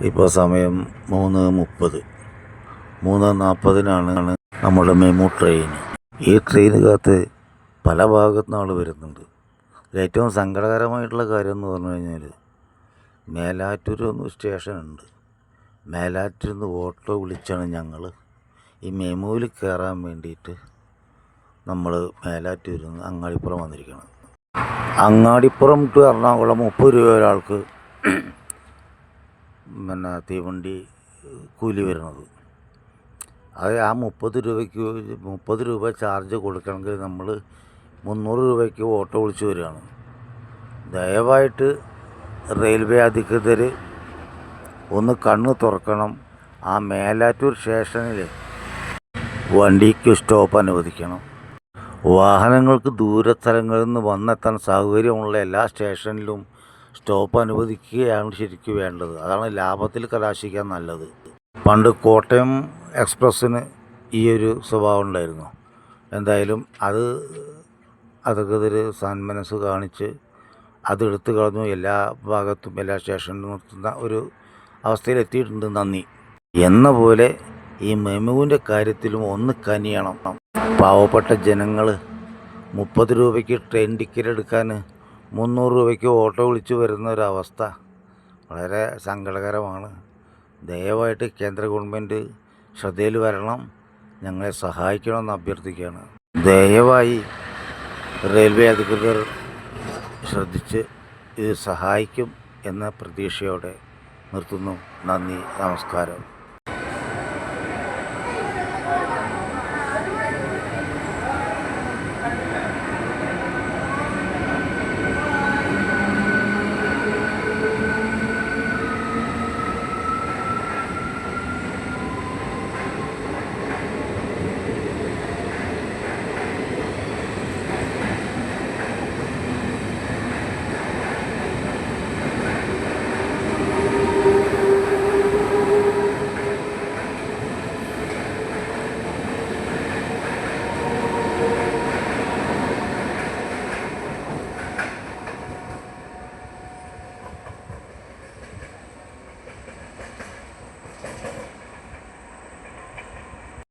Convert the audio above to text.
ഇപ്പോൾ സമയം 3:30. 3:40 നമ്മുടെ മെമു ട്രെയിൻ. ഈ ട്രെയിനകത്ത് പല ഭാഗത്തു നിന്ന് ആൾ വരുന്നുണ്ട്. ഏറ്റവും സങ്കടകരമായിട്ടുള്ള കാര്യം എന്ന് പറഞ്ഞു കഴിഞ്ഞാൽ മേലാറ്റൂർ സ്റ്റേഷനുണ്ട്. മേലാറ്റൂരിൽ നിന്ന് ഓട്ടോ വിളിച്ചാണ് ഞങ്ങൾ ഈ മെമുവിൽ കയറാൻ വേണ്ടിയിട്ട് നമ്മൾ മേലാറ്റൂരിൽ നിന്ന് അങ്ങാടിപ്പുറം വന്നിരിക്കണം. അങ്ങാടിപ്പുറം ടു എറണാകുളം 30 രൂപ ഒരാൾക്ക് തീവണ്ടി കൂലി വരുന്നത്. അത് ആ 30 രൂപ ചാർജ് കൊടുക്കണമെങ്കിൽ നമ്മൾ 300 രൂപയ്ക്ക് ഓട്ടോ വിളിച്ച് വരികയാണ്. ദയവായിട്ട് റെയിൽവേ അധികൃതർ ഒന്ന് കണ്ണ് തുറക്കണം. ആ മേലാറ്റൂർ സ്റ്റേഷനിൽ വണ്ടിക്ക് സ്റ്റോപ്പ് അനുവദിക്കണം. വാഹനങ്ങൾക്ക് ദൂരസ്ഥലങ്ങളിൽ നിന്ന് വന്നെത്താൻ സൗകര്യമുള്ള എല്ലാ സ്റ്റേഷനിലും സ്റ്റോപ്പ് അനുവദിക്കുകയാണ് ശരിക്കും വേണ്ടത്. അതാണ് ലാഭത്തിൽ കലാശിക്കാൻ നല്ലത്. പണ്ട് കോട്ടയം എക്സ്പ്രസ്സിന് ഈ ഒരു സ്വഭാവം ഉണ്ടായിരുന്നു. എന്തായാലും അധികൃതർ സന്മനസ് കാണിച്ച് അതെടുത്ത് കളഞ്ഞു. എല്ലാ ഭാഗത്തും എല്ലാ സ്റ്റേഷനിലും നിർത്തുന്ന ഒരു അവസ്ഥയിലെത്തിയിട്ടുണ്ട്. നന്ദി. എന്ന പോലെ ഈ മെമുവിൻ്റെ കാര്യത്തിലും ഒന്ന് കനിയണം. പാവപ്പെട്ട ജനങ്ങൾ 30 രൂപയ്ക്ക് ട്രെയിൻ ടിക്കറ്റ് എടുക്കാൻ 300 രൂപയ്ക്ക് ഓട്ടോ വിളിച്ച് വരുന്ന ഒരവസ്ഥ വളരെ സങ്കടകരമാണ്. ദയവായിട്ട് കേന്ദ്ര ഗവൺമെൻറ് ശ്രദ്ധയിൽ വരണം, ഞങ്ങളെ സഹായിക്കണമെന്ന് അഭ്യർത്ഥിക്കുകയാണ്. ദയവായി റെയിൽവേ അധികൃതർ ശ്രദ്ധിച്ച് ഇത് സഹായിക്കും എന്ന പ്രതീക്ഷയോടെ നിർത്തുന്നു. നന്ദി, നമസ്കാരം.